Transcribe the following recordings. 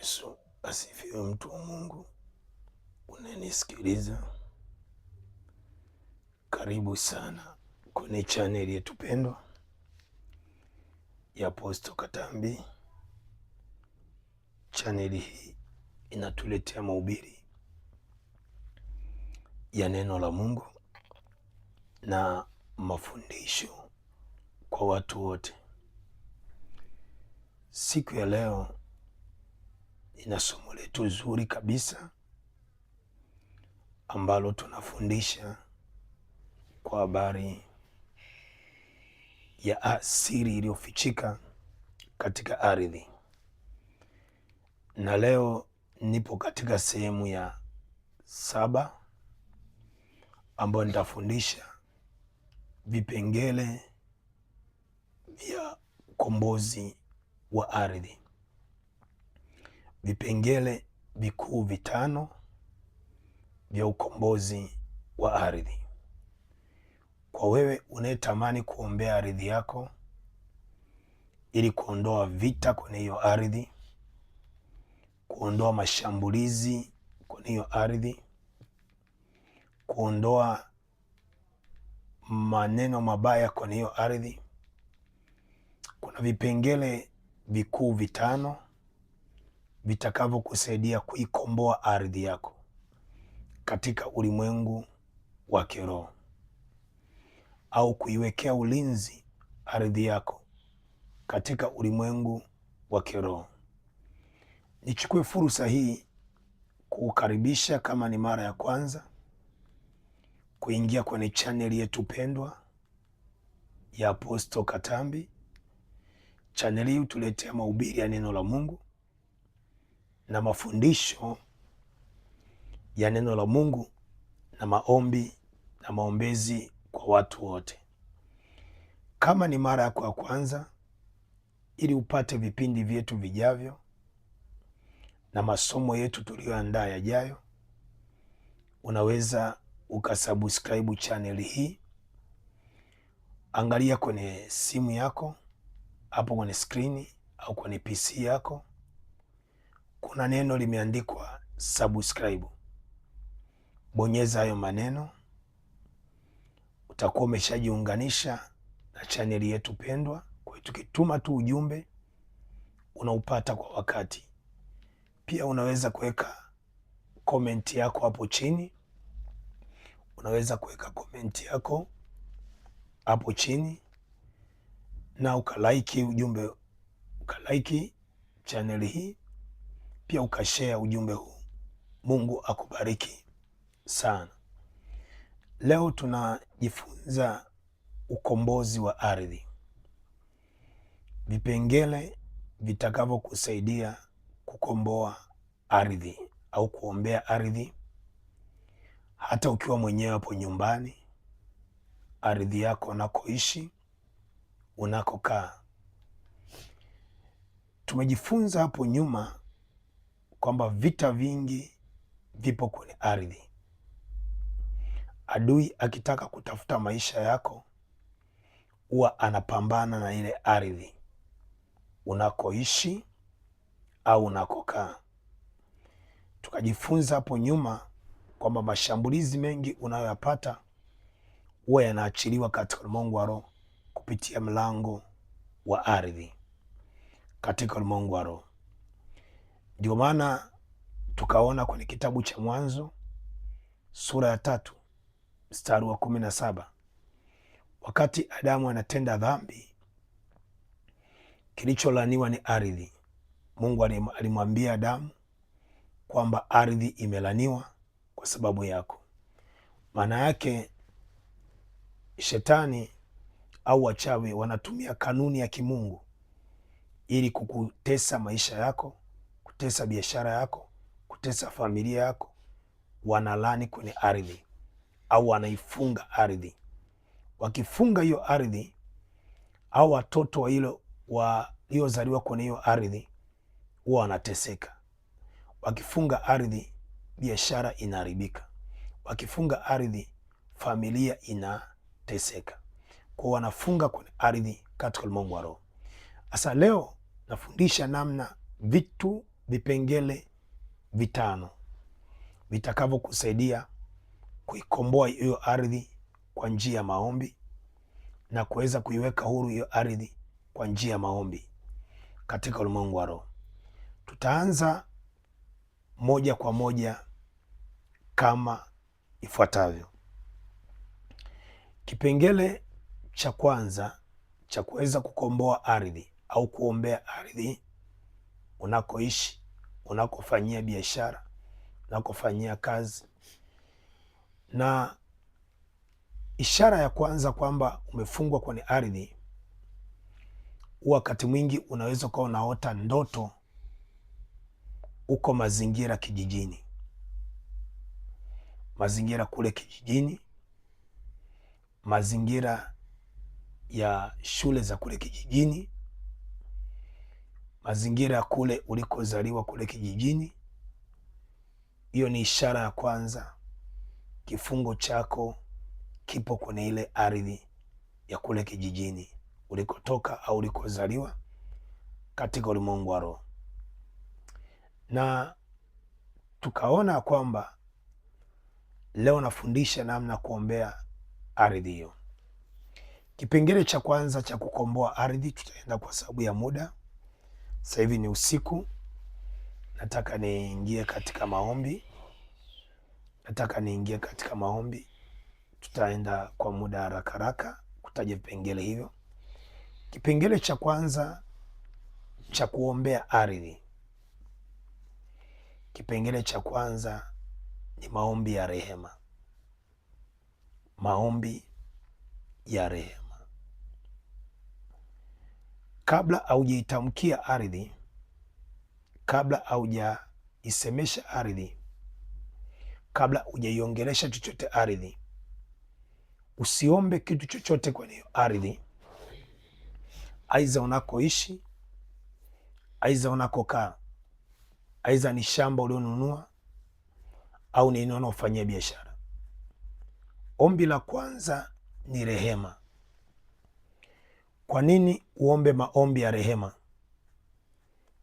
Yesu asifiwe. Mtu wa Mungu unanisikiliza, karibu sana kwenye chaneli yetu pendwa ya Apostle Katambi. Chaneli hii inatuletea mahubiri ya neno la Mungu na mafundisho kwa watu wote. Siku ya leo ina somo letu zuri kabisa ambalo tunafundisha kwa habari ya asiri iliyofichika katika ardhi. Na leo nipo katika sehemu ya 7 ambayo nitafundisha vipengele vya ukombozi wa ardhi. Vipengele vikuu 5 vya ukombozi wa ardhi. Kwa wewe unayetamani kuombea ardhi yako ili kuondoa vita kwenye hiyo ardhi, kuondoa mashambulizi kwenye hiyo ardhi, kuondoa maneno mabaya kwenye hiyo ardhi, kuna vipengele vikuu 5 vitakavyokusaidia kuikomboa ardhi yako katika ulimwengu wa kiroho, au kuiwekea ulinzi ardhi yako katika ulimwengu wa kiroho. Nichukue fursa hii kukaribisha, kama ni mara ya kwanza kuingia kwenye chaneli yetu pendwa ya Apostle Katambi. Chaneli hii hutuletea mahubiri ya neno la Mungu na mafundisho ya neno la Mungu na maombi na maombezi kwa watu wote. Kama ni mara yako ya kwanza, ili upate vipindi vyetu vijavyo na masomo yetu tuliyoandaa yajayo, unaweza ukasubscribe channel hii. Angalia kwenye simu yako hapo kwenye screen au kwenye PC yako, kuna neno limeandikwa subscribe. Bonyeza hayo maneno, utakuwa umeshajiunganisha na chaneli yetu pendwa. Kwa hiyo tukituma tu ujumbe unaupata kwa wakati. Pia unaweza kuweka comment yako hapo chini, unaweza kuweka comment yako hapo chini na ukalaiki ujumbe, ukalaiki chaneli hii, pia ukashare ujumbe huu. Mungu akubariki sana. Leo tunajifunza ukombozi wa ardhi, vipengele vitakavyokusaidia kukomboa ardhi au kuombea ardhi, hata ukiwa mwenyewe hapo nyumbani, ardhi yako unakoishi, unakokaa. Tumejifunza hapo nyuma kwamba vita vingi vipo kwenye ardhi. Adui akitaka kutafuta maisha yako huwa anapambana na ile ardhi unakoishi au unakokaa. Tukajifunza hapo nyuma kwamba mashambulizi mengi unayoyapata huwa yanaachiliwa katika ulimwengu wa roho kupitia mlango wa ardhi katika ulimwengu wa roho. Ndio maana tukaona kwenye kitabu cha Mwanzo sura ya 3 mstari wa 17, wakati Adamu anatenda dhambi, kilicholaniwa ni ardhi. Mungu alimwambia Adamu kwamba ardhi imelaniwa kwa sababu yako. Maana yake shetani au wachawi wanatumia kanuni ya kimungu ili kukutesa maisha yako, kutesa biashara yako, kutesa familia yako. Wanalani kwenye ardhi au wanaifunga ardhi. Wakifunga hiyo ardhi, au watoto waliozaliwa kwenye hiyo ardhi huwa wanateseka. Wakifunga ardhi, biashara inaharibika. Wakifunga ardhi, familia inateseka. Kwa wanafunga kwenye ardhi katika ulimwengu wa roho. Sasa leo nafundisha namna vitu vipengele vitano vitakavyokusaidia kuikomboa hiyo ardhi kwa njia ya maombi na kuweza kuiweka huru hiyo ardhi kwa njia ya maombi katika ulimwengu wa roho. Tutaanza moja kwa moja kama ifuatavyo. Kipengele cha kwanza cha kuweza kukomboa ardhi au kuombea ardhi unakoishi, unakofanyia biashara, unakofanyia kazi. Na ishara ya kwanza kwamba umefungwa kwenye ardhi, wakati mwingi unaweza kuwa unaota ndoto uko mazingira kijijini, mazingira kule kijijini, mazingira ya shule za kule kijijini, mazingira kule ulikozaliwa kule kijijini. Hiyo ni ishara ya kwanza, kifungo chako kipo kwenye ile ardhi ya kule kijijini ulikotoka au ulikozaliwa katika ulimwengu wa roho. Na tukaona kwamba leo nafundisha namna kuombea ardhi hiyo. Kipengele cha kwanza cha kukomboa ardhi, tutaenda kwa sababu ya muda. Sasa hivi ni usiku, nataka niingie katika maombi. Tutaenda kwa muda haraka kutaja vipengele hivyo. Kipengele cha kwanza cha kuombea ardhi, kipengele cha kwanza ni maombi ya rehema. Maombi ya rehema. Kabla haujaitamkia ardhi, kabla haujaisemesha ardhi, kabla hujaiongelesha chochote ardhi, usiombe kitu chochote kwenye hiyo ardhi, aidha unakoishi, aidha unakokaa, aidha ni shamba ulionunua au ni eneo unaofanyia biashara. Ombi la kwanza ni rehema. Kwa nini uombe maombi ya rehema?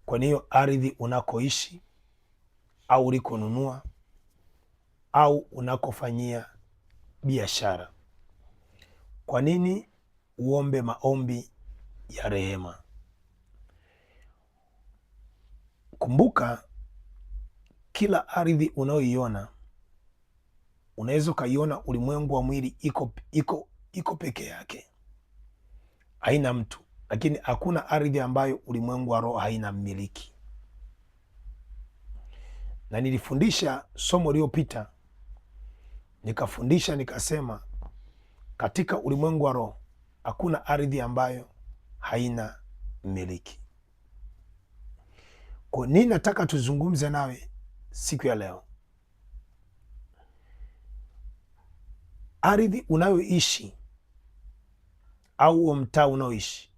Kwa hiyo ardhi unakoishi au ulikonunua au unakofanyia biashara. Kwa nini uombe maombi ya rehema? Kumbuka, kila ardhi unayoiona unaweza ukaiona ulimwengu wa mwili iko peke yake, haina mtu, lakini hakuna ardhi ambayo ulimwengu wa roho haina mmiliki. Na nilifundisha somo lililopita, nikafundisha nikasema, katika ulimwengu wa roho hakuna ardhi ambayo haina mmiliki. Kwa nini nataka tuzungumze nawe siku ya leo? Ardhi unayoishi au huo mtaa unaoishi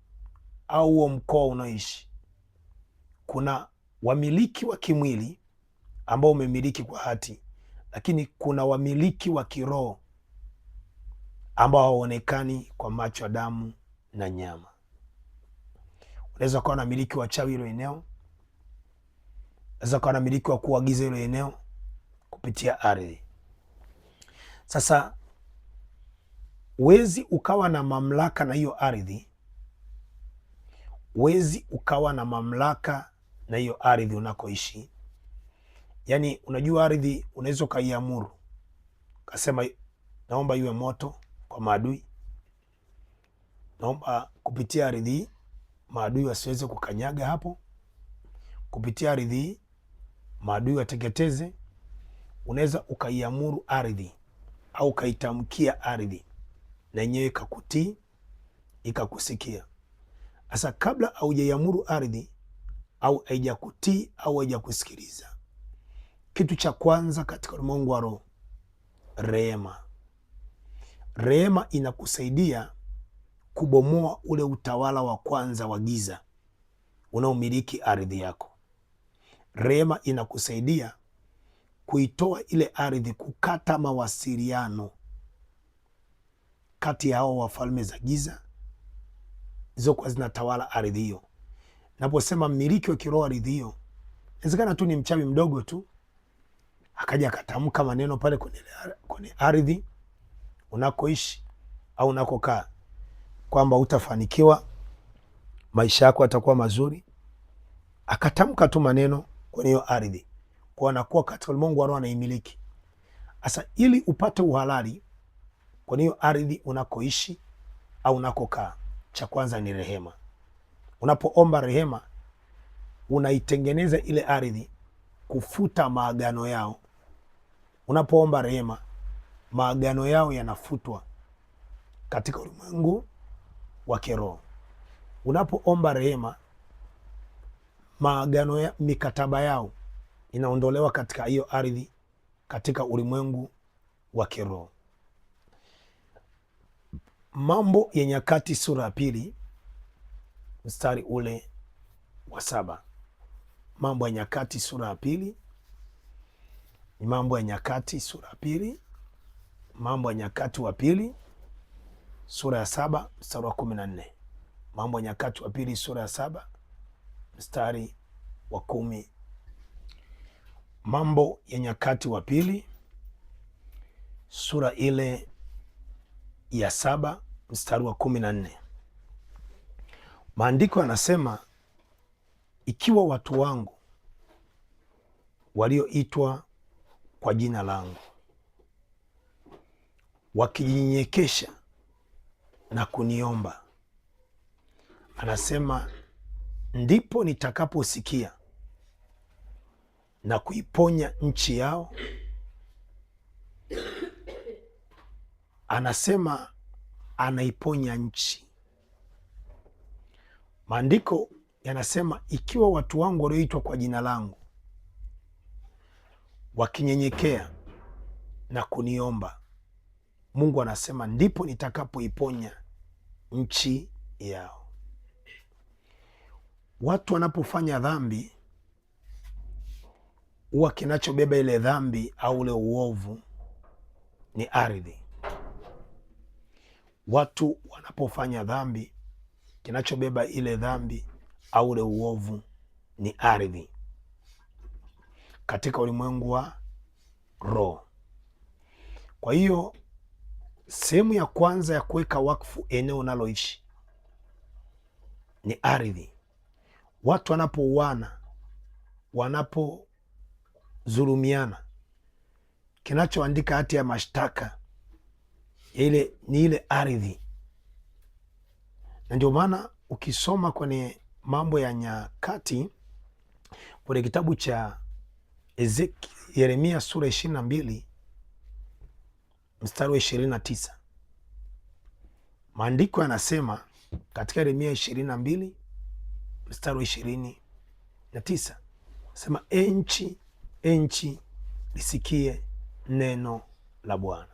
au huo mkoa unaoishi, kuna wamiliki wa kimwili ambao umemiliki kwa hati, lakini kuna wamiliki wa kiroho ambao hawaonekani kwa macho ya damu na nyama. Unaweza kuwa na miliki wa chawi hilo eneo, unaweza kuwa na miliki wa kuagiza hilo eneo kupitia ardhi. Sasa wezi ukawa na mamlaka na hiyo ardhi, wezi ukawa na mamlaka na hiyo ardhi unakoishi. Yaani, unajua ardhi unaweza ukaiamuru, kasema naomba iwe moto kwa maadui, naomba kupitia ardhi maadui wasiweze kukanyaga hapo, kupitia ardhi maadui wateketeze. Unaweza ukaiamuru ardhi au ukaitamkia ardhi na yenyewe ikakutii, ikakusikia. Sasa kabla haujaiamuru ardhi au haijakutii au haijakusikiliza, kitu cha kwanza katika ulimwengu wa roho, rehema. Rehema inakusaidia kubomoa ule utawala wa kwanza wa giza unaomiliki ardhi yako. Rehema inakusaidia kuitoa ile ardhi, kukata mawasiliano kati ya hao wafalme za giza zilizokuwa zinatawala ardhi hiyo. Naposema mmiliki wa kiroho ardhi hiyo, Inawezekana tu ni mchawi mdogo tu, akaja akatamka maneno pale kwenye ardhi unakoishi au unakokaa kwamba utafanikiwa, maisha yako yatakuwa mazuri. Akatamka tu maneno kwenye hiyo ardhi, kwa anakuwa katika ulimwengu wa roho anaimiliki. Sasa ili upate uhalali kwenye hiyo ardhi unakoishi au unakokaa, cha kwanza ni rehema. Unapoomba rehema, unaitengeneza ile ardhi kufuta maagano yao. Unapoomba rehema, maagano yao yanafutwa katika ulimwengu wa kiroho. Unapoomba rehema, maagano ya mikataba yao inaondolewa katika hiyo ardhi katika ulimwengu wa kiroho. Mambo ya Nyakati sura ya 2 mstari ule wa 7. Mambo ya Nyakati sura ya 2 ni Mambo ya Nyakati sura ya 2, Mambo ya Nyakati wa pili sura ya 7 mstari wa 14. Mambo ya Nyakati wa pili sura ya 7 mstari wa 10. Mambo ya Nyakati wa pili sura ile ya 7 mstari wa 14. Maandiko yanasema, ikiwa watu wangu walioitwa kwa jina langu wakijinyenyekesha na kuniomba, anasema, ndipo nitakaposikia na kuiponya nchi yao. Anasema anaiponya nchi. Maandiko yanasema ikiwa watu wangu walioitwa kwa jina langu wakinyenyekea na kuniomba, Mungu anasema ndipo nitakapoiponya nchi yao. Watu wanapofanya dhambi, huwa kinachobeba ile dhambi au ule uovu ni ardhi. Watu wanapofanya dhambi, kinachobeba ile dhambi au ule uovu ni ardhi katika ulimwengu wa roho. Kwa hiyo sehemu ya kwanza ya kuweka wakfu eneo unaloishi ni ardhi. Watu wanapouana, wanapodhulumiana, kinachoandika hati ya mashtaka ni ile ardhi. Na ndio maana ukisoma kwenye Mambo ya Nyakati kwenye kitabu cha Yeremia sura 22 mstari wa 29, maandiko yanasema katika Yeremia 22 mstari wa 29, sema, enchi lisikie neno la Bwana.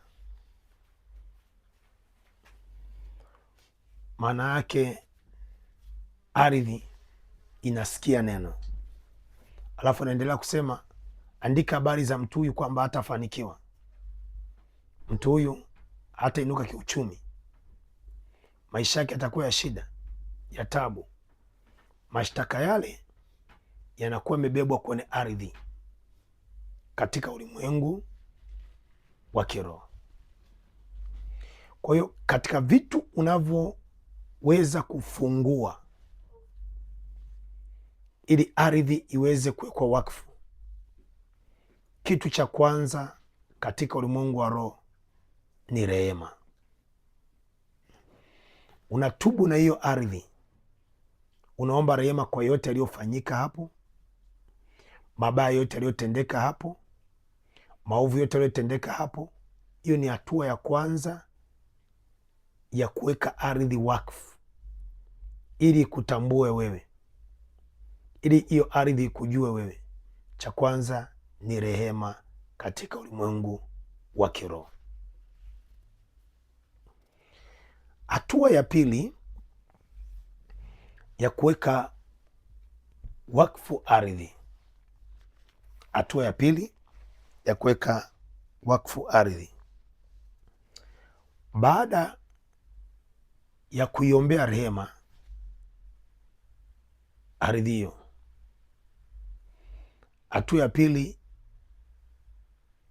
Maana yake ardhi inasikia neno. Alafu anaendelea kusema, andika habari za mtu huyu kwamba hatafanikiwa, mtu huyu hatainuka kiuchumi, maisha yake yatakuwa ya shida, ya tabu. Mashtaka yale yanakuwa yamebebwa kwenye ardhi katika ulimwengu wa kiroho. Kwa hiyo katika vitu unavyoweza kufungua ili ardhi iweze kuwekwa wakfu, kitu cha kwanza katika ulimwengu wa roho ni rehema. Unatubu na hiyo ardhi, unaomba rehema kwa yote yaliyofanyika hapo, mabaya yote yaliyotendeka hapo, maovu yote yaliyotendeka hapo. Hiyo ni hatua ya kwanza ya kuweka ardhi wakfu, ili kutambue wewe, ili hiyo ardhi ikujue wewe. Cha kwanza ni rehema katika ulimwengu wa kiroho. Hatua ya pili ya kuweka wakfu ardhi, hatua ya pili ya kuweka wakfu ardhi, baada ya kuiombea rehema ardhi hiyo, Hatua ya pili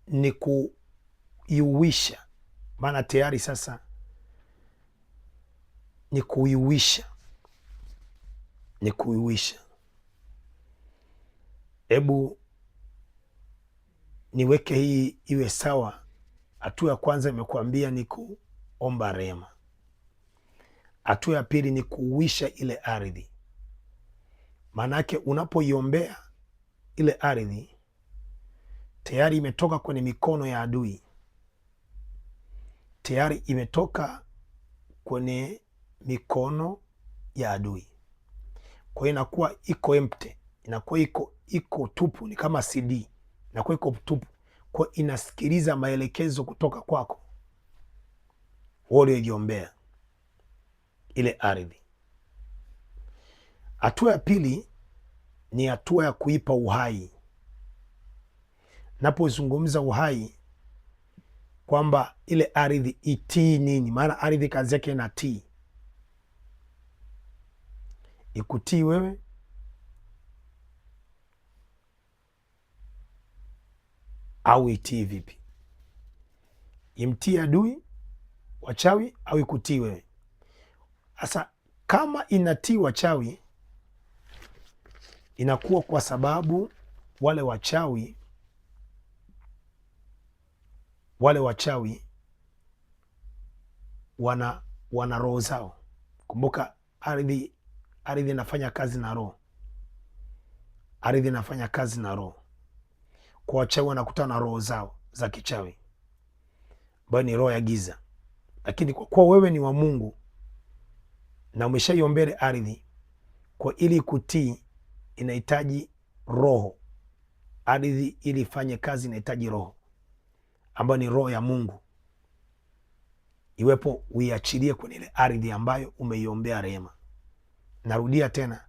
ni kuiuisha, maana tayari sasa ni kuiuisha. Hebu niweke hii iwe sawa. Hatua ya kwanza imekuambia ni kuomba rehema. Hatua ya pili ni kuuisha ile ardhi. Maanake unapoiombea ile ardhi, tayari imetoka kwenye mikono ya adui, tayari imetoka kwenye mikono ya adui. Kwa hiyo inakuwa iko empty, inakuwa iko tupu, ni kama CD, inakuwa iko tupu. Kwa hiyo inasikiliza maelekezo kutoka kwako wewe ulioiombea ile ardhi. Hatua ya pili ni hatua ya kuipa uhai. Napozungumza uhai, kwamba ile ardhi itii nini? Maana ardhi kazi yake inatii. Ikutii wewe au itii vipi? Imtii adui, wachawi, au ikutii wewe? Sasa kama inatii wachawi, inakuwa kwa sababu wale wachawi wana roho zao. Kumbuka ardhi inafanya kazi na roho. Ardhi inafanya kazi na roho. Kwa wachawi wanakutana na roho zao za kichawi, ambayo ni roho ya giza. Lakini kwa kuwa wewe ni wa Mungu na umeshaiombea ardhi, kwa ili kutii inahitaji roho. Ardhi ili ifanye kazi inahitaji roho, ambayo ni roho ya Mungu iwepo, uiachilie kwenye ile ardhi ambayo umeiombea rehema. Narudia tena,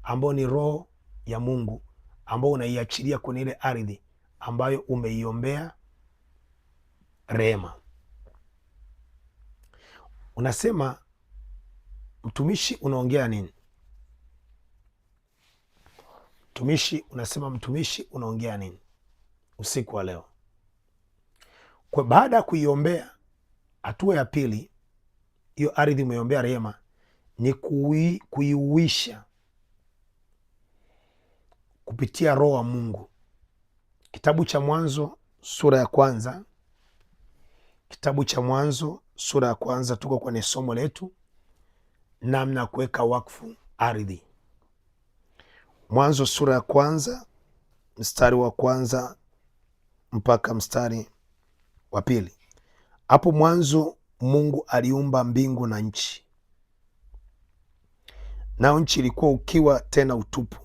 ambayo ni roho ya Mungu ambayo unaiachilia kwenye ile ardhi ambayo umeiombea rehema. Unasema, mtumishi, unaongea nini? Mtumishi, unaongea nini usiku wa leo? Kwa baada ya kuiombea, hatua ya pili, hiyo ardhi umeiombea rehema, ni kuiuisha kupitia roho wa Mungu. Kitabu cha Mwanzo sura ya kwanza, tuko kwenye somo letu namna ya kuweka wakfu ardhi. Mwanzo sura ya kwanza mstari wa kwanza mpaka mstari wa pili. Hapo mwanzo Mungu aliumba mbingu na nchi, nao nchi ilikuwa ukiwa tena utupu,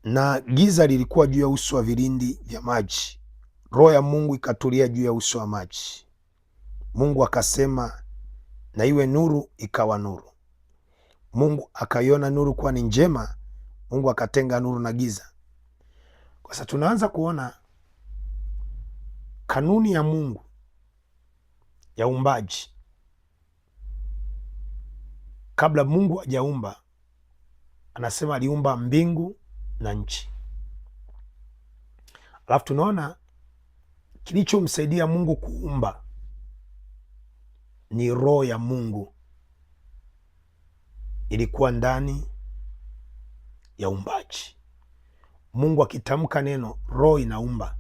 na giza lilikuwa juu ya uso wa vilindi vya maji. Roho ya Mungu ikatulia juu ya uso wa maji. Mungu akasema, na iwe nuru, ikawa nuru. Mungu akaiona nuru kuwa ni njema. Mungu akatenga nuru na giza. Kwa sasa tunaanza kuona kanuni ya Mungu ya uumbaji. Kabla Mungu hajaumba, anasema aliumba mbingu na nchi. Alafu tunaona kilichomsaidia Mungu kuumba ni roho ya Mungu ilikuwa ndani ya uumbaji. Mungu akitamka neno, roho inaumba.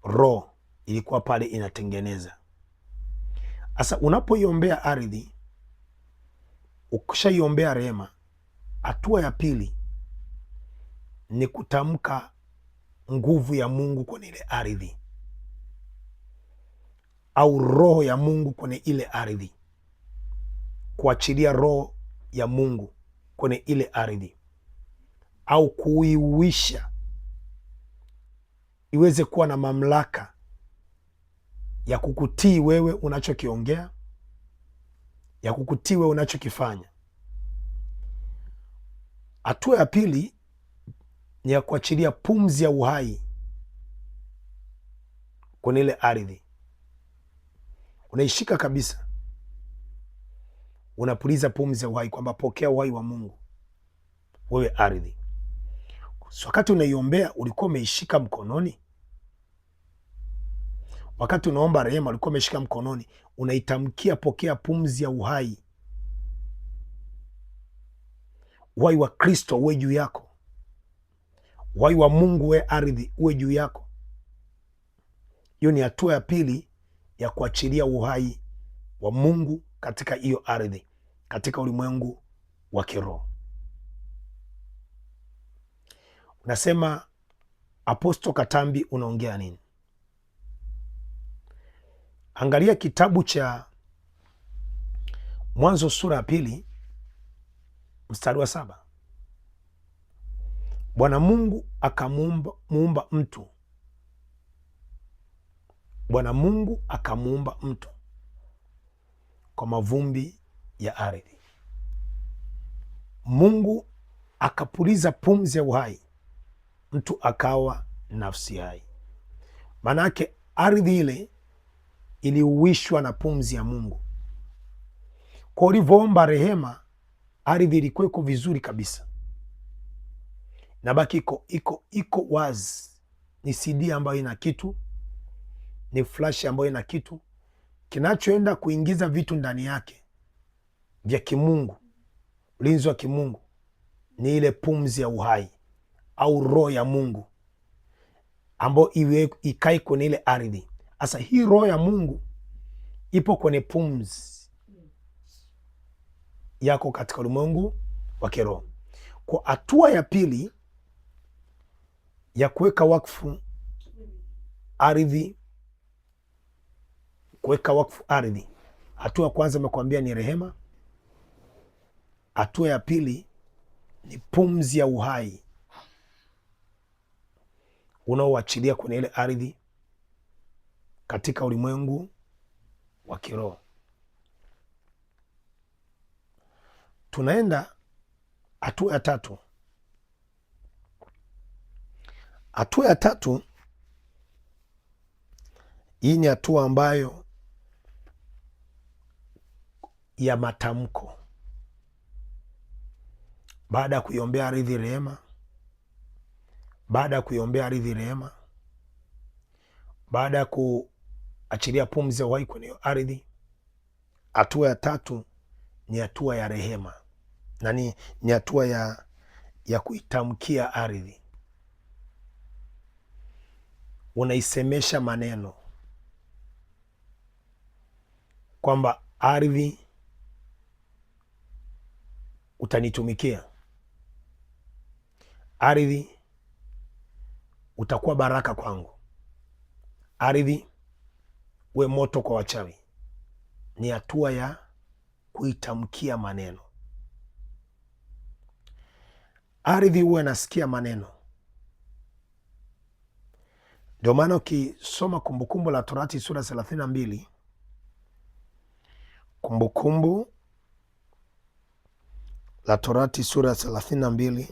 Roho ilikuwa pale inatengeneza. Sasa unapoiombea ardhi, ukishaiombea rehema, hatua ya pili ni kutamka nguvu ya Mungu kwenye ile ardhi, au roho ya Mungu kwenye ile ardhi. Kuachilia roho ya Mungu kwenye ile ardhi, au kuiuisha iweze kuwa na mamlaka ya kukutii wewe unachokiongea, ya kukutii wewe unachokifanya. Hatua ya pili ni ya kuachilia pumzi ya uhai kwenye ile ardhi. Unaishika kabisa, unapuliza pumzi ya uhai, kwamba pokea uhai wa Mungu wewe ardhi. So wakati unaiombea ulikuwa umeishika mkononi? Wakati unaomba rehema ulikuwa umeshika mkononi, unaitamkia pokea pumzi ya uhai, uhai wa Kristo uwe juu yako, uhai wa Mungu we ardhi uwe juu yako. Hiyo ni hatua ya pili ya kuachilia uhai wa Mungu katika hiyo ardhi, katika ulimwengu wa kiroho. Unasema, Apostle Katambi, unaongea nini? Angalia kitabu cha Mwanzo sura ya 2 mstari wa 7. Bwana Mungu akamuumba mtu. Bwana Mungu akamuumba mtu kwa mavumbi ya ardhi. Mungu akapuliza pumzi ya uhai, mtu akawa nafsi hai. Manake ardhi ile iliuishwa na pumzi ya Mungu. Kwa ulivyoomba rehema, ardhi ilikuwa iko vizuri kabisa, na baki iko wazi. Ni CD ambayo ina kitu, ni flash ambayo ina kitu kinachoenda kuingiza vitu ndani yake vya kimungu. Ulinzi wa kimungu ni ile pumzi ya uhai au roho ya Mungu ambayo ikae kwenye ile ardhi. Sasa hii roho ya Mungu ipo kwenye pumzi yako katika ulimwengu wa kiroho. Kwa hatua ya pili ya kuweka wakfu ardhi, kuweka wakfu ardhi, hatua ya kwanza nimekuambia ni rehema. Hatua ya pili ni pumzi ya uhai unaoachilia kwenye ile ardhi katika ulimwengu wa kiroho. Tunaenda hatua ya tatu. Hatua ya tatu, hii ni hatua ambayo ya matamko. Baada ya kuiombea ardhi rehema, baada ya kuiombea ardhi rehema, baada ya kuachilia pumzi ya uhai kwenye ardhi, hatua ya tatu ni hatua ya rehema, na ni hatua ya kuitamkia ardhi. Unaisemesha maneno kwamba ardhi, utanitumikia. Ardhi, utakuwa baraka kwangu. Ardhi, uwe moto kwa wachawi. Ni hatua ya kuitamkia maneno. Ardhi huwa nasikia maneno. Ndio maana ukisoma Kumbukumbu la Torati sura 32, Kumbukumbu la Torati sura 32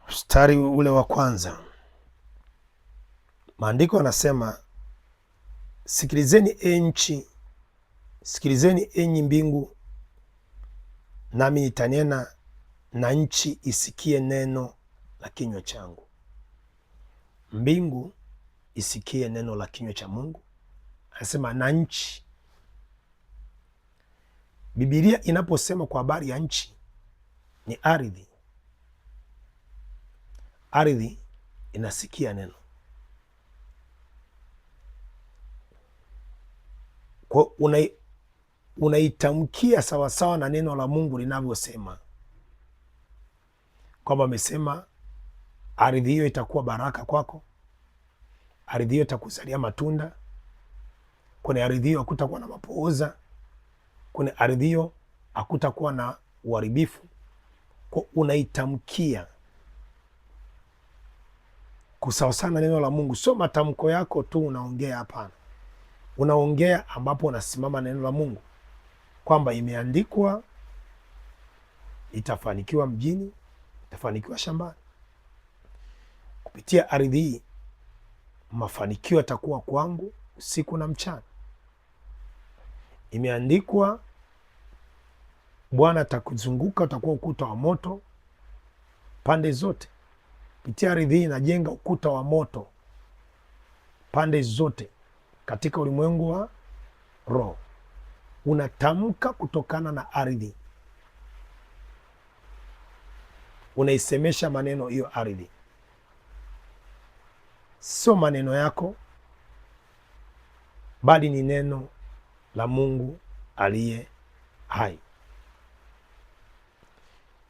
mstari ule wa kwanza, maandiko yanasema, sikilizeni nchi, sikilizeni enyi mbingu, nami nitanena, na nchi isikie neno la kinywa changu. Mbingu isikie neno la kinywa cha Mungu. Anasema na nchi. Biblia inaposema kwa habari ya nchi ni ardhi. Ardhi inasikia neno. Kwa unaitamkia sawasawa na neno la Mungu linavyosema, kwamba amesema ardhi hiyo itakuwa baraka kwako, ardhi hiyo itakuzalia matunda, kwenye ardhi hiyo hakutakuwa na mapooza, kwenye ardhi hiyo hakutakuwa na uharibifu. Kwa unaitamkia kusawasawa na neno la Mungu. Sio matamko yako tu unaongea, hapana. Unaongea ambapo unasimama neno la Mungu, kwamba imeandikwa, itafanikiwa mjini, itafanikiwa shambani. Kupitia ardhi hii mafanikio yatakuwa kwangu usiku na mchana. Imeandikwa Bwana atakuzunguka, utakuwa ukuta wa moto pande zote. Pitia ardhi hii inajenga ukuta wa moto pande zote katika ulimwengu wa roho. Unatamka kutokana na ardhi, unaisemesha maneno hiyo ardhi, sio maneno yako, bali ni neno la Mungu aliye hai.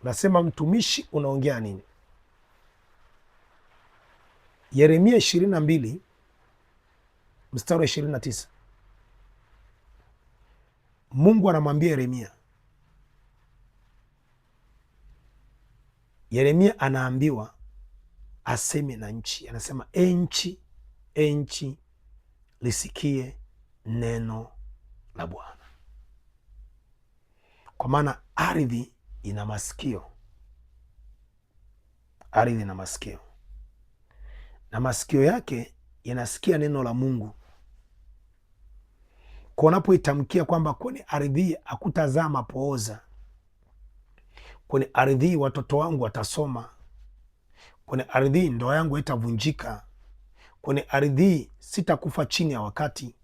Unasema mtumishi, unaongea nini? Yeremia 22 mstari wa 29, Mungu anamwambia Yeremia. Yeremia anaambiwa aseme na nchi. Anasema nchi, nchi lisikie neno la Bwana. Kwa maana ardhi ina masikio, ardhi ina masikio, na masikio yake yanasikia neno la Mungu. Kwa unapoitamkia kwamba kwenye ardhi hakutazaa mapooza, kwenye ardhi watoto wangu watasoma, kwenye ardhi ndoa yangu haitavunjika, kwenye ardhi sitakufa chini ya wakati,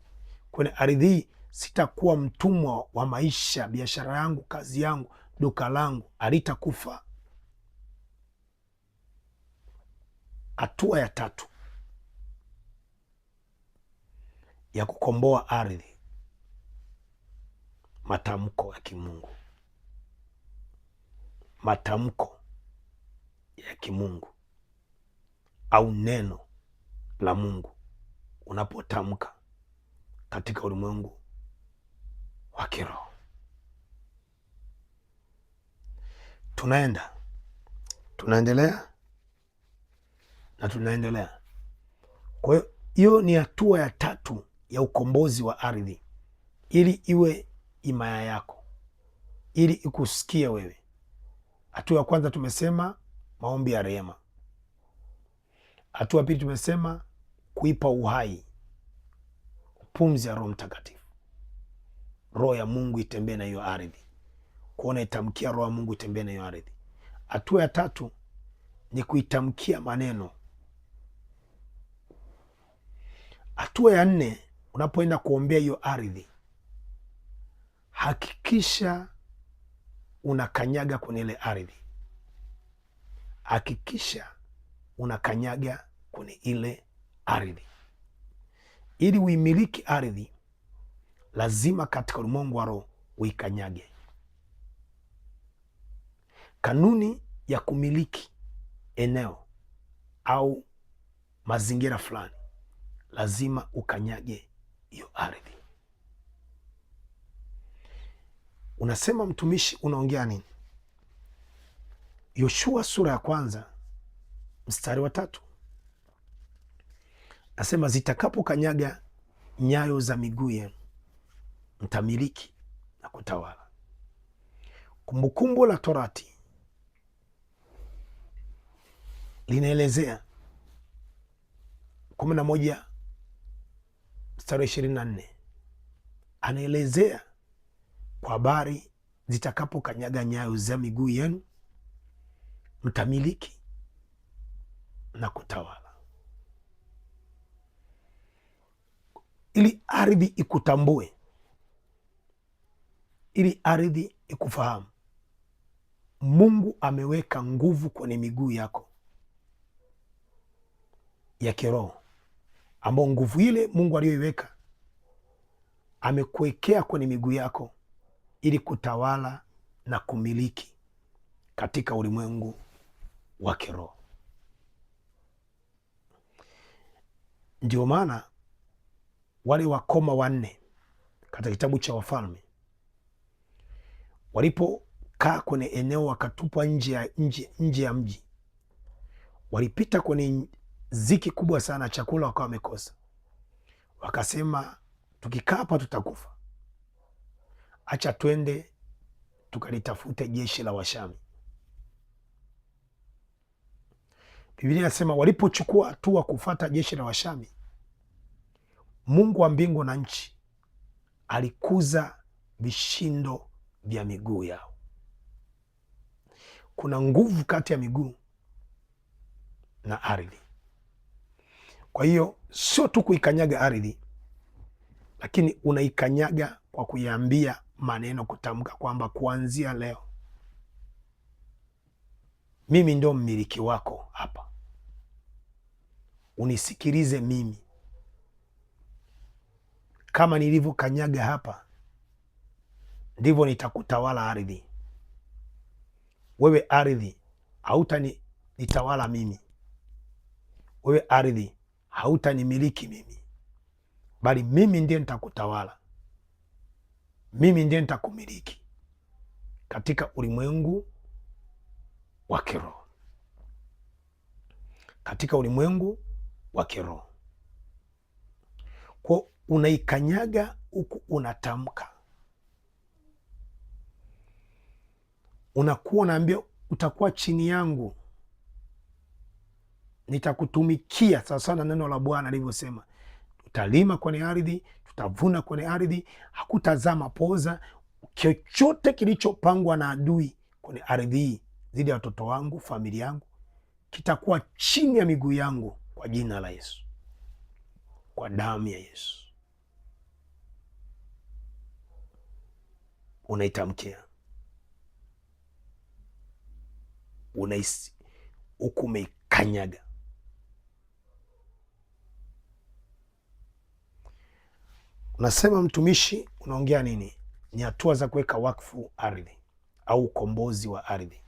kwenye ardhi sitakuwa mtumwa wa maisha, biashara yangu, kazi yangu, duka langu halitakufa. Hatua ya tatu ya kukomboa ardhi, matamko ya kimungu. Matamko ya kimungu au neno la Mungu unapotamka katika ulimwengu wa kiroho. Tunaendelea. Kwa hiyo hiyo ni hatua ya tatu ya ukombozi wa ardhi, ili iwe himaya yako, ili ikusikie wewe. Hatua ya kwanza tumesema maombi ya rehema. Hatua ya pili tumesema kuipa uhai, pumzi ya Roho Mtakatifu. Roho ya Mungu itembee na hiyo ardhi, kuona itamkia Roho ya Mungu itembee na hiyo ardhi. Hatua ya tatu ni kuitamkia maneno. Hatua ya nne, unapoenda kuombea hiyo ardhi, hakikisha unakanyaga kwenye ile ardhi. Hakikisha unakanyaga kwenye ile ardhi. Ili uimiliki ardhi, lazima katika ulimwengu wa roho uikanyage. Kanuni ya kumiliki eneo au mazingira fulani, lazima ukanyage hiyo ardhi. Unasema mtumishi, unaongea nini? Yoshua sura ya 1 mstari wa 3 nasema, zitakapo kanyaga nyayo za miguu yenu mtamiliki na kutawala. Kumbukumbu la Torati linaelezea 11 mstari 24, anaelezea kwa habari zitakapo kanyaga nyayo za miguu yenu mtamiliki na kutawala. Ili ardhi ikutambue, ili ardhi ikufahamu, Mungu ameweka nguvu kwenye miguu yako ya kiroho, ambao nguvu ile Mungu aliyoiweka amekuwekea kwenye miguu yako ili kutawala na kumiliki katika ulimwengu wa kiroho. Ndio maana wale wakoma 4 katika kitabu cha Wafalme walipokaa kwenye eneo wakatupwa nje ya mji, walipita kwenye ziki kubwa sana, chakula wakawa wamekosa. Wakasema, tukikaa hapa tutakufa, acha twende tukalitafute jeshi la Washami. Biblia inasema walipochukua hatua kufuata jeshi la Washami, Mungu wa mbingu na nchi alikuza vishindo vya miguu yao. kuna nguvu kati ya miguu na ardhi. Kwa hiyo sio tu kuikanyaga ardhi, lakini unaikanyaga kwa kuiambia maneno, kutamka kwamba kuanzia leo mimi ndio mmiliki wako hapa, unisikilize mimi. Kama nilivyokanyaga hapa, ndivyo nitakutawala ardhi. Wewe ardhi hautanitawala mimi, wewe ardhi hautanimiliki mimi, bali mimi ndiye nitakutawala, mimi ndiye nitakumiliki katika ulimwengu wa kiroho, katika ulimwengu wa kiroho. Kwa unaikanyaga huku unatamka, unakuwa unaambia utakuwa chini yangu, nitakutumikia sawa sawa na neno la Bwana alivyosema. Tutalima kwenye ardhi, tutavuna kwenye ardhi, hakutazaa mapoza. Chochote kilichopangwa na adui kwenye ardhi hii dhidi ya watoto wangu, familia yangu, kitakuwa chini ya miguu yangu, kwa jina la Yesu, kwa damu ya Yesu. Unaitamkia, unaisi huku umeikanyaga. Unasema mtumishi, unaongea nini? Ni hatua za kuweka wakfu ardhi au ukombozi wa ardhi.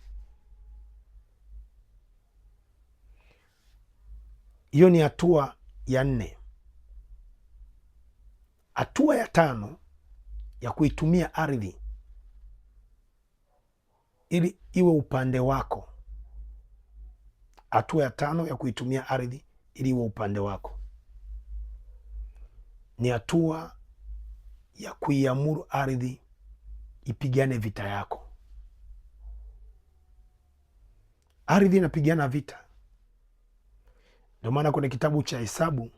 Hiyo ni hatua ya 4. Hatua ya 5 ya kuitumia ardhi ili iwe upande wako. Hatua ya 5 ya kuitumia ardhi ili iwe upande wako ni hatua ya kuiamuru ardhi ipigane vita yako. Ardhi inapigana vita. Ndio maana kwenye kitabu cha Hesabu,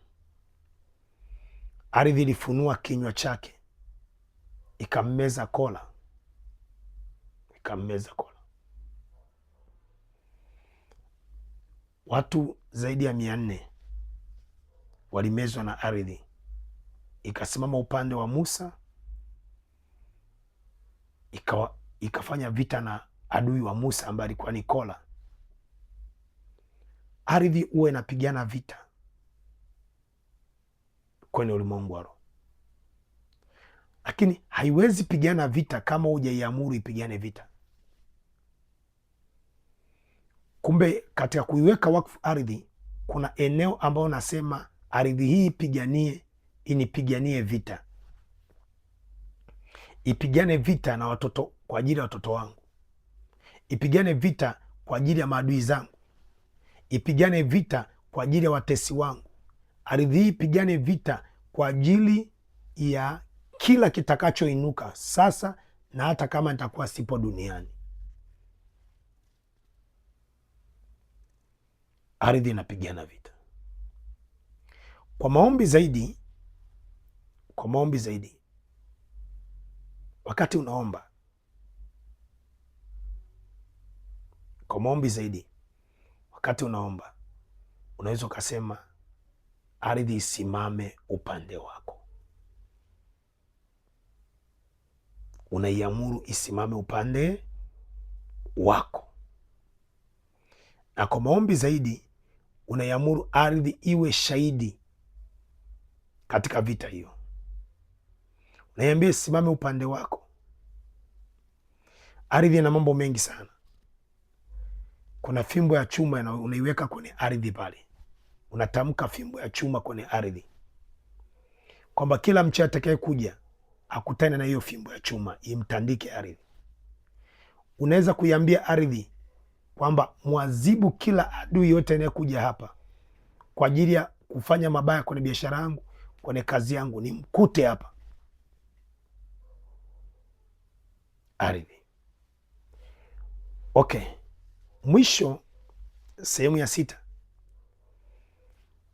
ardhi ilifunua kinywa chake ikammeza kola, ikammeza kola. Watu zaidi ya 400 walimezwa na ardhi, ikasimama upande wa Musa, ikafanya vita na adui wa Musa ambaye alikuwa ni kola. Ardhi huwa inapigana vita kwenye ulimwengu wa roho, lakini haiwezi pigana vita kama hujaiamuru ipigane vita. Kumbe katika kuiweka wakfu ardhi, kuna eneo ambayo nasema ardhi hii ipiganie, inipiganie vita, ipigane vita na watoto, kwa ajili ya watoto wangu, ipigane vita kwa ajili ya maadui zangu, ipigane vita kwa ajili ya watesi wangu. Ardhi hii ipigane vita kwa ajili ya kila kitakachoinuka sasa na hata kama nitakuwa sipo duniani. Ardhi inapigana vita. Kwa maombi zaidi, wakati unaomba, kwa maombi zaidi, wakati unaomba, unaweza ukasema ardhi isimame upande wako. Unaiamuru isimame upande wako. Na kwa maombi zaidi, unaiamuru ardhi iwe shahidi katika vita hiyo. Unaiambia isimame upande wako. Ardhi ina mambo mengi sana. Kuna fimbo ya chuma unaiweka kwenye ardhi pale. Unatamka fimbo ya chuma kwenye ardhi, kwamba kila mchawi atakaye kuja akutane na hiyo fimbo ya chuma imtandike ardhi. Unaweza kuiambia ardhi kwamba mwazibu kila adui yote anayekuja hapa kwa ajili ya kufanya mabaya kwenye biashara yangu, kwenye kazi yangu, ni mkute hapa. Ardhi. Okay. Mwisho, sehemu ya 6,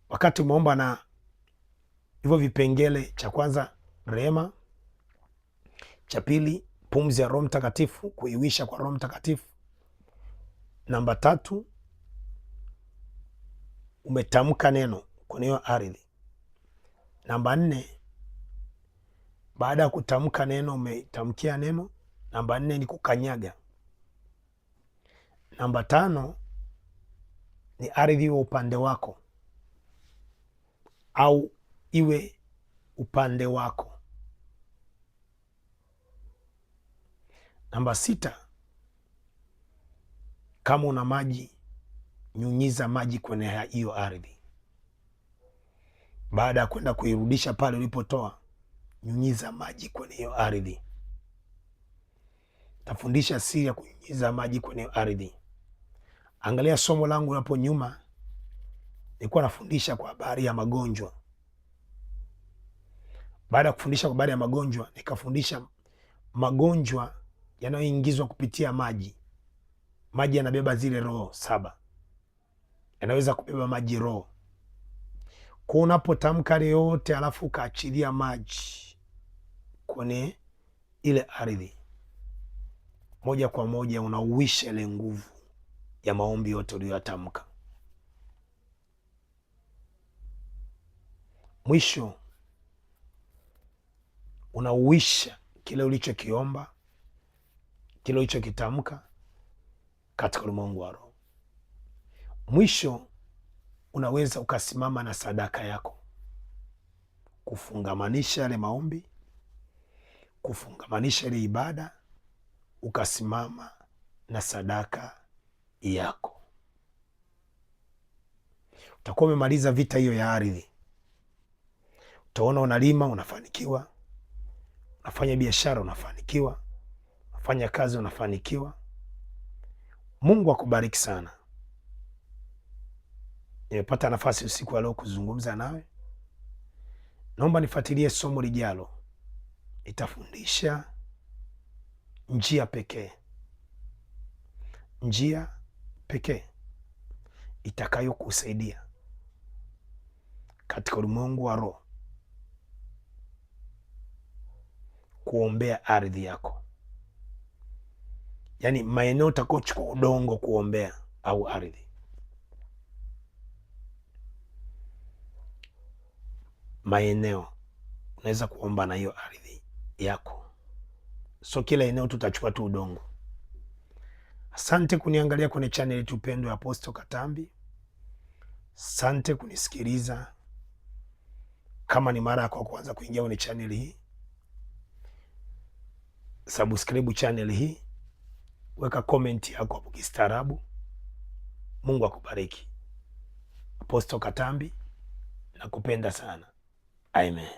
wakati umeomba na hivyo vipengele, cha kwanza rehema, cha pili pumzi ya Roho Mtakatifu, kuiwisha kwa Roho Mtakatifu, Namba 3, umetamka neno kwenye hiyo ardhi. Namba 4, baada ya kutamka neno, umetamkia neno. Namba 4 ni kukanyaga. Namba 5 ni ardhi iwe upande wako au iwe upande wako. Namba 6, kama una maji, nyunyiza maji kwenye hiyo ardhi. Baada ya kwenda kuirudisha pale ulipotoa, nyunyiza maji kwenye hiyo ardhi. Tafundisha siri ya kunyunyiza maji kwenye hiyo ardhi. Angalia somo langu hapo nyuma, nilikuwa nafundisha kwa habari ya magonjwa. Baada ya kufundisha kwa habari ya magonjwa, nikafundisha magonjwa yanayoingizwa kupitia maji. Maji yanabeba zile roho 7, yanaweza kubeba maji roho. Kwa unapotamka yote alafu ukaachilia maji kwenye ile ardhi, moja kwa moja unauisha ile nguvu ya maombi yote uliyotamka. Mwisho unauisha kile ulichokiomba, kile ulichokitamka katika ulimwengu wa roho. Mwisho unaweza ukasimama na sadaka yako, kufungamanisha yale maombi, kufungamanisha ile ibada, ukasimama na sadaka yako. Utakuwa umemaliza vita hiyo ya ardhi. Utaona unalima unafanikiwa, unafanya biashara unafanikiwa, unafanya kazi unafanikiwa. Mungu akubariki sana. Nimepata nafasi usiku wa leo kuzungumza nawe. Naomba nifuatilie somo lijalo. Itafundisha njia pekee, njia pekee itakayokusaidia katika ulimwengu wa roho kuombea ardhi yako, yaani maeneo utakayochukua udongo kuombea au ardhi. Maeneo unaweza kuomba na hiyo ardhi yako, so kila eneo tutachukua tu udongo. Asante kuniangalia kwenye channel yetu pendwa ya Apostle Katambi. Asante kunisikiliza. Kama ni mara yako kwanza kuingia kwenye channel hii, subscribe channel hii, weka comment yako hapo kistaarabu. Mungu akubariki. Apostle Katambi, nakupenda sana. Amen.